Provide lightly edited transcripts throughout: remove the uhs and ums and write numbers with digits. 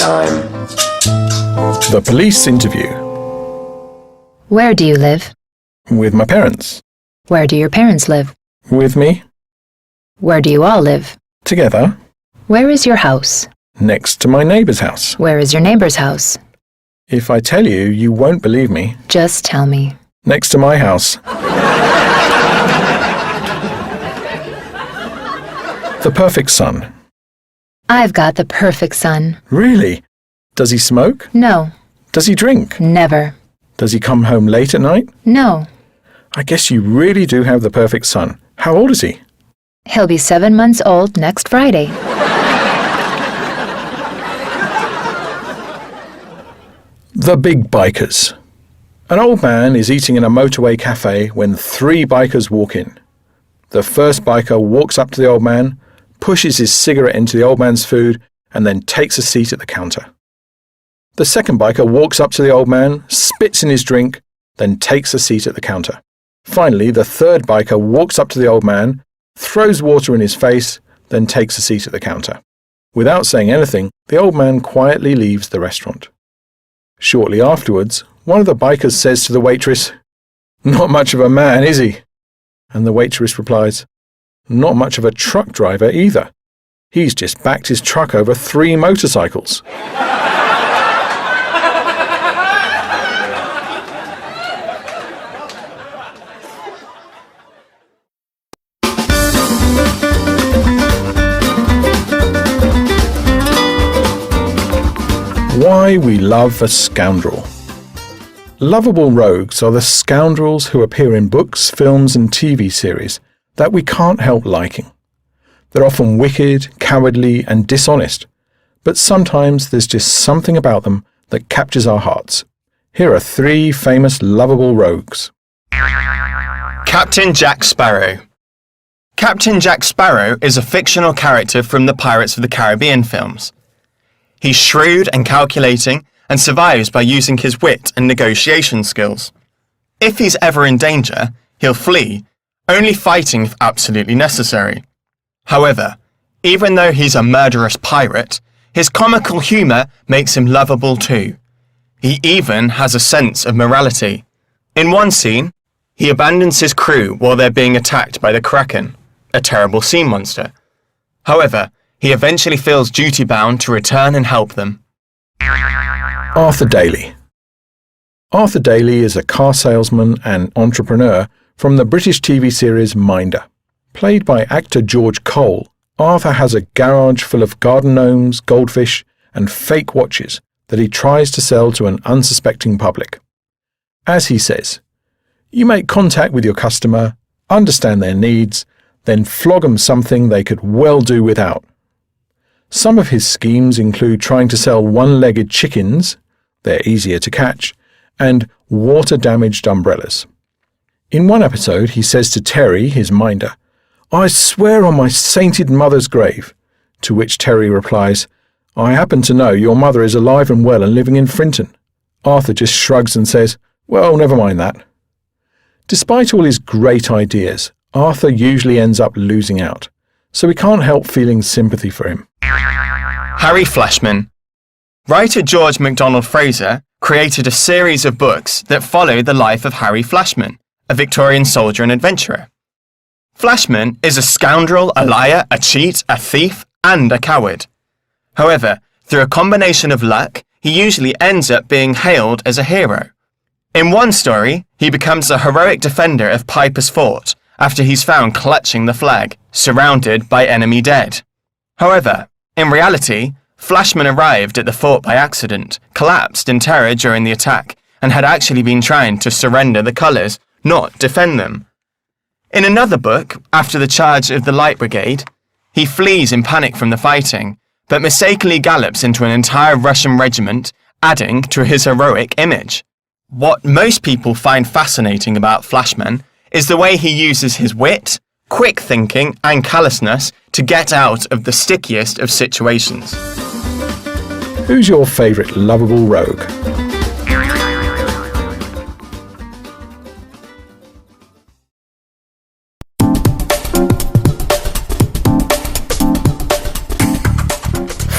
time. The police interview. Where do you live? With my parents. Where do your parents live? With me. Where do you all live? Together. Where is your house? Next to my neighbour's house. Where is your neighbor's house? If I tell you, you won't believe me. Just tell me. Next to my house. The perfect son. I've got the perfect son. Really? Does he smoke? No. Does he drink? Never. Does he come home late at night? No. I guess you really do have the perfect son. How old is he? He'll be 7 months old next Friday. The big bikers. An old man is eating in a motorway cafe when 3 bikers walk in. The first biker walks up to the old man, pushes his cigarette into the old man's food, and then takes a seat at the counter. The second biker walks up to the old man, spits in his drink, then takes a seat at the counter. Finally, the third biker walks up to the old man, throws water in his face, then takes a seat at the counter. Without saying anything, the old man quietly leaves the restaurant. Shortly afterwards, one of the bikers says to the waitress, "Not much of a man, is he?" And the waitress replies, "Not much of a truck driver either. He's just backed his truck over 3 motorcycles." Why we love a scoundrel. Lovable rogues are the scoundrels who appear in books, films and TV series that we can't help liking. They're often wicked, cowardly and dishonest, but sometimes there's just something about them that captures our hearts. Here are 3 famous lovable rogues. Captain Jack Sparrow. Captain Jack Sparrow is a fictional character from the Pirates of the Caribbean films. He's shrewd and calculating and survives by using his wit and negotiation skills. If he's ever in danger, he'll flee, only fighting if absolutely necessary. However, even though he's a murderous pirate, his comical humour makes him lovable too. He even has a sense of morality. In one scene, he abandons his crew while they're being attacked by the Kraken, a terrible sea monster. However, he eventually feels duty-bound to return and help them. Arthur Daly. Arthur Daly is a car salesman and entrepreneur from the British TV series Minder. Played by actor George Cole, Arthur has a garage full of garden gnomes, goldfish and fake watches that he tries to sell to an unsuspecting public. As he says, you make contact with your customer, understand their needs, then flog them something they could well do without. Some of his schemes include trying to sell one-legged chickens, they're easier to catch, and water-damaged umbrellas. In one episode, he says to Terry, his minder, "I swear on my sainted mother's grave," to which Terry replies, "I happen to know your mother is alive and well and living in Frinton." Arthur just shrugs and says, "Well, never mind that." Despite all his great ideas, Arthur usually ends up losing out, so we can't help feeling sympathy for him. Harry Flashman. Writer George MacDonald Fraser created a series of books that follow the life of Harry Flashman, a Victorian soldier and adventurer. Flashman is a scoundrel, a liar, a cheat, a thief, and a coward. However, through a combination of luck, he usually ends up being hailed as a hero. In one story, he becomes a heroic defender of Piper's Fort after he's found clutching the flag, surrounded by enemy dead. However, in reality, Flashman arrived at the fort by accident, collapsed in terror during the attack, and had actually been trying to surrender the colours, not defend them. In another book, after the charge of the Light Brigade, he flees in panic from the fighting, but mistakenly gallops into an entire Russian regiment, adding to his heroic image. What most people find fascinating about Flashman is the way he uses his wit, quick thinking and callousness to get out of the stickiest of situations. Who's your favourite lovable rogue?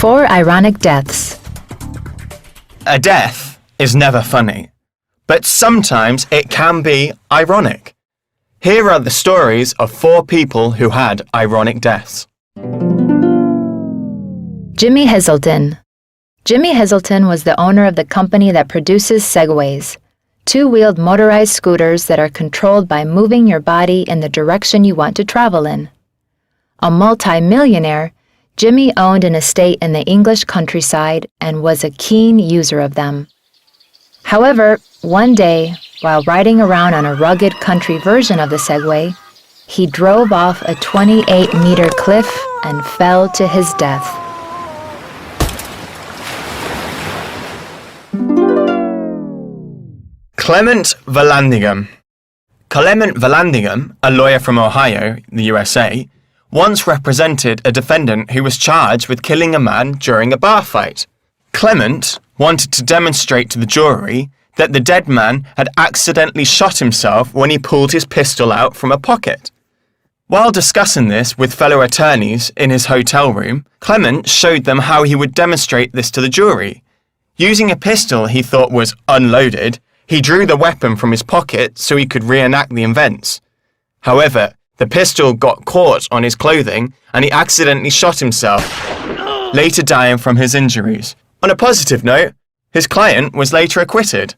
Four ironic deaths. A death is never funny, but sometimes it can be ironic. Here are the stories of 4 people who had ironic deaths. Jimmy Hazelton. Jimmy Hazelton was the owner of the company that produces Segways, two-wheeled motorized scooters that are controlled by moving your body in the direction you want to travel in. A multi-millionaire, Jimmy owned an estate in the English countryside and was a keen user of them. However, one day, while riding around on a rugged country version of the Segway, he drove off a 28-meter cliff and fell to his death. Clement Vallandigham. Clement Vallandigham, a lawyer from Ohio, the USA, once represented a defendant who was charged with killing a man during a bar fight. Clement wanted to demonstrate to the jury that the dead man had accidentally shot himself when he pulled his pistol out from a pocket. While discussing this with fellow attorneys in his hotel room, Clement showed them how he would demonstrate this to the jury. Using a pistol he thought was unloaded, he drew the weapon from his pocket so he could reenact the events. However, the pistol got caught on his clothing and he accidentally shot himself, later dying from his injuries. On a positive note, his client was later acquitted.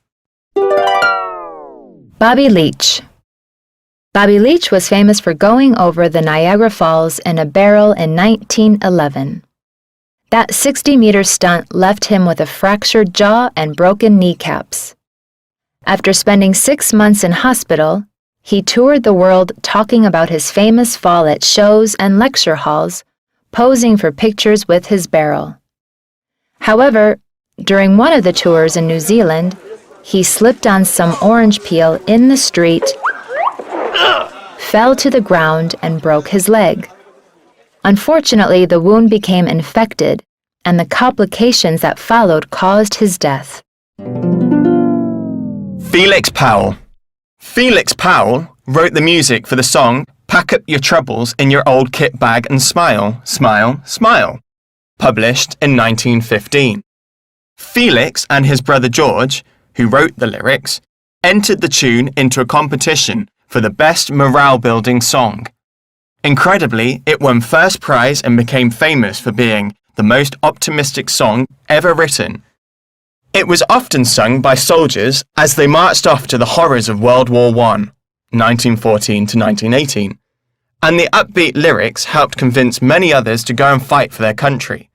Bobby Leach. Bobby Leach was famous for going over the Niagara Falls in a barrel in 1911. That 60-meter stunt left him with a fractured jaw and broken kneecaps. After spending 6 months in hospital, he toured the world talking about his famous fall at shows and lecture halls, posing for pictures with his barrel. However, during one of the tours in New Zealand, he slipped on some orange peel in the street, fell to the ground, and broke his leg. Unfortunately, the wound became infected, and the complications that followed caused his death. Felix Powell. Felix Powell wrote the music for the song Pack Up Your Troubles in Your Old Kit Bag and Smile, Smile, Smile, published in 1915. Felix and his brother George, who wrote the lyrics, entered the tune into a competition for the best morale-building song. Incredibly, it won first prize and became famous for being the most optimistic song ever written. It was often sung by soldiers as they marched off to the horrors of World War I, 1914 to 1918, and the upbeat lyrics helped convince many others to go and fight for their country.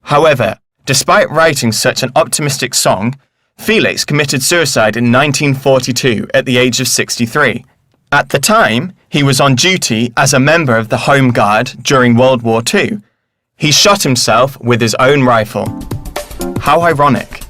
However, despite writing such an optimistic song, Felix committed suicide in 1942 at the age of 63. At the time, he was on duty as a member of the Home Guard during World War II. He shot himself with his own rifle. How ironic.